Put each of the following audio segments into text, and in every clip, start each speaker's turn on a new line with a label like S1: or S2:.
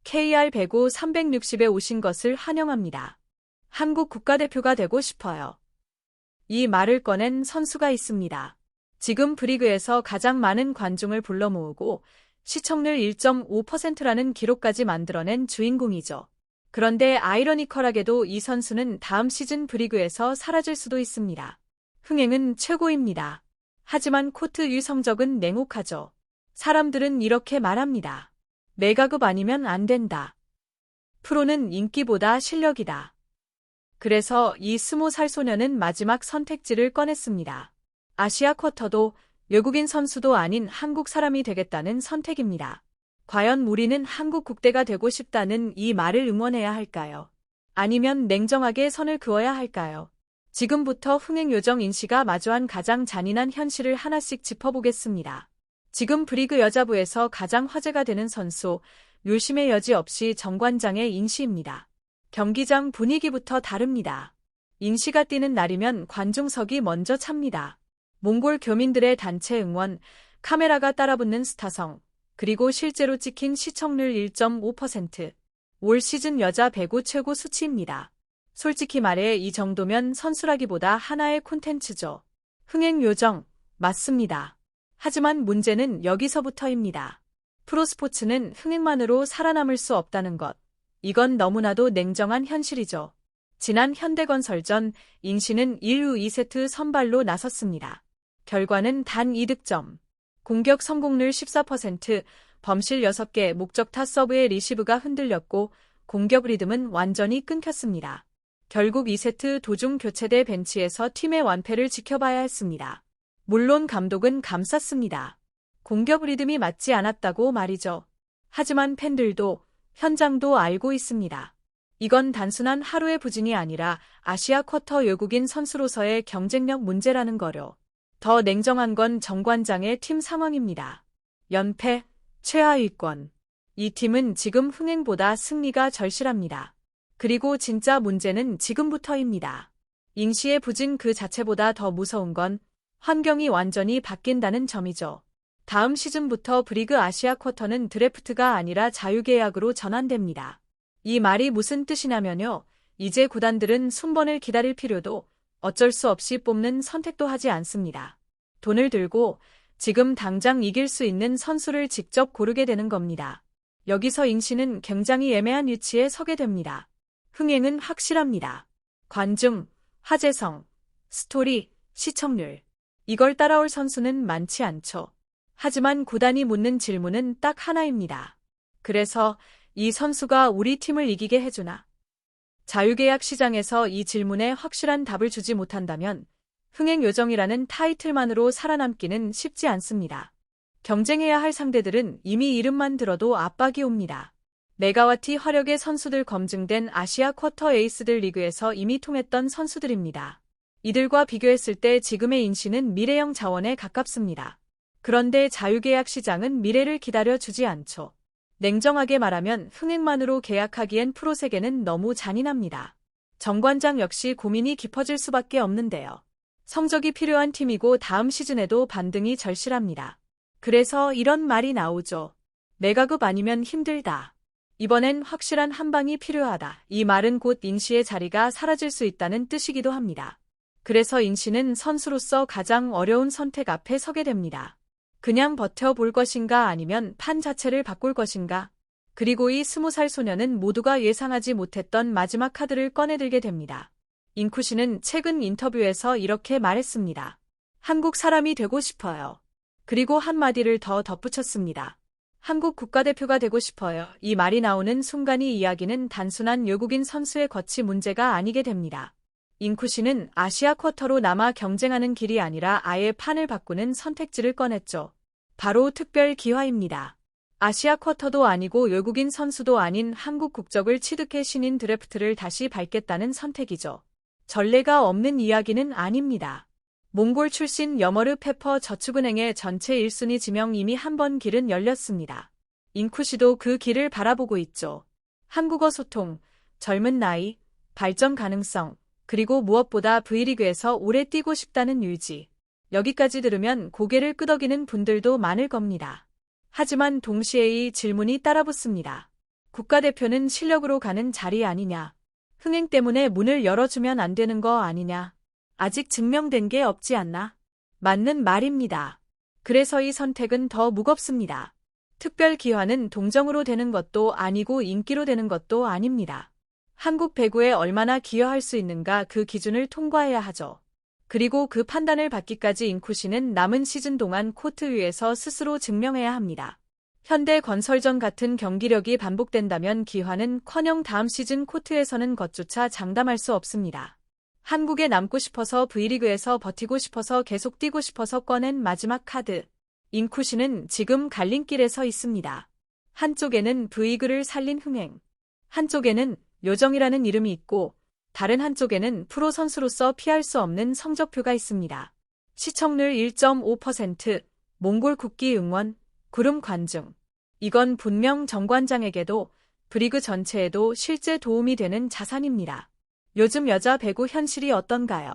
S1: KR 배구 360에 오신 것을 환영합니다. 한국 국가대표가 되고 싶어요. 이 말을 꺼낸 선수가 있습니다. 지금 V리그에서 가장 많은 관중을 불러 모으고 시청률 1.5%라는 기록까지 만들어낸 주인공이죠. 그런데 아이러니컬하게도 이 선수는 다음 시즌 V리그에서 사라질 수도 있습니다. 흥행은 최고입니다. 하지만 코트 위 성적은 냉혹하죠. 사람들은 이렇게 말합니다. 메가급 아니면 안 된다. 프로는 인기보다 실력이다. 그래서 이 20살 소녀는 마지막 선택지를 꺼냈습니다. 아시아 쿼터도 외국인 선수도 아닌 한국 사람이 되겠다는 선택입니다. 과연 우리는 한국 국대가 되고 싶다는 이 말을 응원해야 할까요? 아니면 냉정하게 선을 그어야 할까요? 지금부터 흥행 요정 인시가 마주한 가장 잔인한 현실을 하나씩 짚어보겠습니다. 지금 V리그 여자부에서 가장 화제가 되는 선수, 율심의 여지 없이 정관장의 인시입니다. 경기장 분위기부터 다릅니다. 인시가 뛰는 날이면 관중석이 먼저 찹니다. 몽골 교민들의 단체 응원, 카메라가 따라붙는 스타성, 그리고 실제로 찍힌 시청률 1.5%. 올 시즌 여자 배구 최고 수치입니다. 솔직히 말해 이 정도면 선수라기보다 하나의 콘텐츠죠. 흥행 요정, 맞습니다. 하지만 문제는 여기서부터입니다. 프로스포츠는 흥행만으로 살아남을 수 없다는 것. 이건 너무나도 냉정한 현실이죠. 지난 현대건설전 인시는 1루 2세트 선발로 나섰습니다. 결과는 단 2득점. 공격 성공률 14%, 범실 6개, 목적타 서브의 리시브가 흔들렸고 공격 리듬은 완전히 끊겼습니다. 결국 2세트 도중 교체돼 벤치에서 팀의 완패를 지켜봐야 했습니다. 물론 감독은 감쌌습니다. 공격 리듬이 맞지 않았다고 말이죠. 하지만 팬들도 현장도 알고 있습니다. 이건 단순한 하루의 부진이 아니라 아시아 쿼터 외국인 선수로서의 경쟁력 문제라는 거요. 더 냉정한 건 정관장의 팀 상황입니다. 연패, 최하위권. 이 팀은 지금 흥행보다 승리가 절실합니다. 그리고 진짜 문제는 지금부터입니다. 인시의 부진 그 자체보다 더 무서운 건 환경이 완전히 바뀐다는 점이죠. 다음 시즌부터 V리그 아시아 쿼터는 드래프트가 아니라 자유계약으로 전환됩니다. 이 말이 무슨 뜻이냐면요. 이제 구단들은 순번을 기다릴 필요도 어쩔 수 없이 뽑는 선택도 하지 않습니다. 돈을 들고 지금 당장 이길 수 있는 선수를 직접 고르게 되는 겁니다. 여기서 인시는 굉장히 애매한 위치에 서게 됩니다. 흥행은 확실합니다. 관중, 화제성, 스토리, 시청률. 이걸 따라올 선수는 많지 않죠. 하지만 구단이 묻는 질문은 딱 하나입니다. 그래서 이 선수가 우리 팀을 이기게 해주나? 자유계약 시장에서 이 질문에 확실한 답을 주지 못한다면 흥행 요정이라는 타이틀만으로 살아남기는 쉽지 않습니다. 경쟁해야 할 상대들은 이미 이름만 들어도 압박이 옵니다. 메가와티 화력의 선수들 검증된 아시아 쿼터 에이스들 리그에서 이미 통했던 선수들입니다. 이들과 비교했을 때 지금의 인시는 미래형 자원에 가깝습니다. 그런데 자유계약 시장은 미래를 기다려주지 않죠. 냉정하게 말하면 흥행만으로 계약하기엔 프로 세계는 너무 잔인합니다. 정관장 역시 고민이 깊어질 수밖에 없는데요. 성적이 필요한 팀이고 다음 시즌에도 반등이 절실합니다. 그래서 이런 말이 나오죠. 메가급 아니면 힘들다. 이번엔 확실한 한방이 필요하다. 이 말은 곧 인시의 자리가 사라질 수 있다는 뜻이기도 합니다. 그래서 인시는 선수로서 가장 어려운 선택 앞에 서게 됩니다. 그냥 버텨볼 것인가 아니면 판 자체를 바꿀 것인가. 그리고 이 20살 소녀는 모두가 예상하지 못했던 마지막 카드를 꺼내들게 됩니다. 인쿠시는 최근 인터뷰에서 이렇게 말했습니다. 한국 사람이 되고 싶어요. 그리고 한마디를 더 덧붙였습니다. 한국 국가대표가 되고 싶어요. 이 말이 나오는 순간 이 이야기는 단순한 외국인 선수의 거치 문제가 아니게 됩니다. 인쿠시는 아시아 쿼터로 남아 경쟁하는 길이 아니라 아예 판을 바꾸는 선택지를 꺼냈죠. 바로 특별 기화입니다. 아시아 쿼터도 아니고 외국인 선수도 아닌 한국 국적을 취득해 신인 드래프트를 다시 밟겠다는 선택이죠. 전례가 없는 이야기는 아닙니다. 몽골 출신 여머르 페퍼 저축은행의 전체 1순위 지명 이미 한 번 길은 열렸습니다. 인쿠시도 그 길을 바라보고 있죠. 한국어 소통, 젊은 나이, 발전 가능성, 그리고 무엇보다 V리그에서 오래 뛰고 싶다는 의지. 여기까지 들으면 고개를 끄덕이는 분들도 많을 겁니다. 하지만 동시에 이 질문이 따라붙습니다. 국가대표는 실력으로 가는 자리 아니냐. 흥행 때문에 문을 열어주면 안 되는 거 아니냐. 아직 증명된 게 없지 않나? 맞는 말입니다. 그래서 이 선택은 더 무겁습니다. 특별 기화는 동정으로 되는 것도 아니고 인기로 되는 것도 아닙니다. 한국 배구에 얼마나 기여할 수 있는가 그 기준을 통과해야 하죠. 그리고 그 판단을 받기까지 인쿠시는 남은 시즌 동안 코트 위에서 스스로 증명해야 합니다. 현대건설전 같은 경기력이 반복된다면 기화는커녕 다음 시즌 코트에 서는 것조차 장담할 수 없습니다. 한국에 남고 싶어서 V리그에서 버티고 싶어서 계속 뛰고 싶어서 꺼낸 마지막 카드. 인쿠시는 지금 갈림길에 서 있습니다. 한쪽에는 V리그를 살린 흥행, 한쪽에는 요정이라는 이름이 있고 다른 한쪽에는 프로 선수로서 피할 수 없는 성적표가 있습니다. 시청률 1.5%, 몽골 국기 응원, 구름 관중. 이건 분명 정관장에게도 V리그 전체에도 실제 도움이 되는 자산입니다. 요즘 여자 배구 현실이 어떤가요?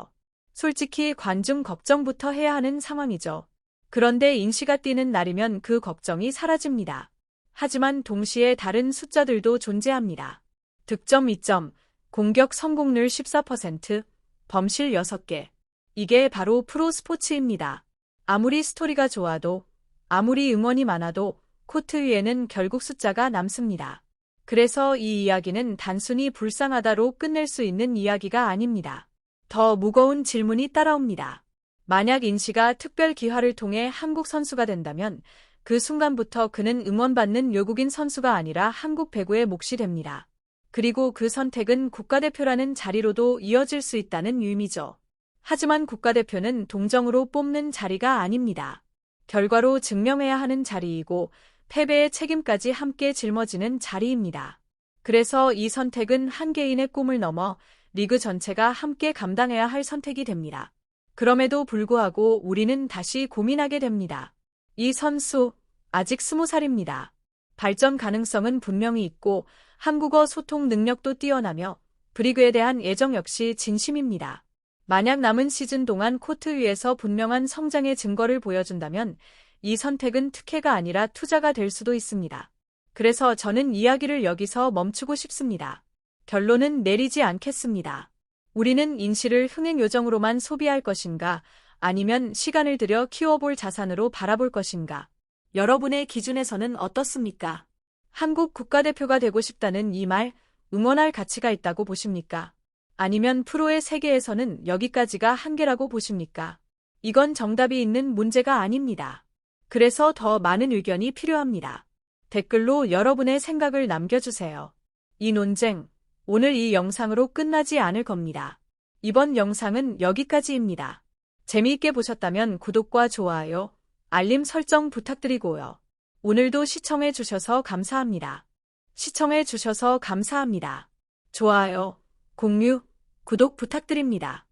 S1: 솔직히 관중 걱정부터 해야 하는 상황이죠. 그런데 인시가 뛰는 날이면 그 걱정이 사라집니다. 하지만 동시에 다른 숫자들도 존재합니다. 득점 2점, 공격 성공률 14%, 범실 6개. 이게 바로 프로 스포츠입니다. 아무리 스토리가 좋아도, 아무리 응원이 많아도 코트 위에는 결국 숫자가 남습니다. 그래서 이 이야기는 단순히 불쌍하다로 끝낼 수 있는 이야기가 아닙니다. 더 무거운 질문이 따라옵니다. 만약 인시가 특별 기화를 통해 한국 선수가 된다면 그 순간부터 그는 응원받는 외국인 선수가 아니라 한국 배구의 몫이 됩니다. 그리고 그 선택은 국가대표라는 자리로도 이어질 수 있다는 의미죠. 하지만 국가대표는 동정으로 뽑는 자리가 아닙니다. 결과로 증명해야 하는 자리이고 패배의 책임까지 함께 짊어지는 자리입니다. 그래서 이 선택은 한 개인의 꿈을 넘어 리그 전체가 함께 감당해야 할 선택이 됩니다. 그럼에도 불구하고 우리는 다시 고민하게 됩니다. 이 선수, 아직 20살입니다. 발전 가능성은 분명히 있고 한국어 소통 능력도 뛰어나며 V리그에 대한 애정 역시 진심입니다. 만약 남은 시즌 동안 코트 위에서 분명한 성장의 증거를 보여준다면 이 선택은 특혜가 아니라 투자가 될 수도 있습니다. 그래서 저는 이야기를 여기서 멈추고 싶습니다. 결론은 내리지 않겠습니다. 우리는 인시를 흥행 요정으로만 소비할 것인가 아니면 시간을 들여 키워볼 자산으로 바라볼 것인가. 여러분의 기준에서는 어떻습니까? 한국 국가대표가 되고 싶다는 이 말, 응원할 가치가 있다고 보십니까? 아니면 프로의 세계에서는 여기까지가 한계라고 보십니까? 이건 정답이 있는 문제가 아닙니다. 그래서 더 많은 의견이 필요합니다. 댓글로 여러분의 생각을 남겨주세요. 이 논쟁, 오늘 이 영상으로 끝나지 않을 겁니다. 이번 영상은 여기까지입니다. 재미있게 보셨다면 구독과 좋아요, 알림 설정 부탁드리고요. 오늘도 시청해주셔서 감사합니다. 시청해주셔서 감사합니다. 좋아요, 공유, 구독 부탁드립니다.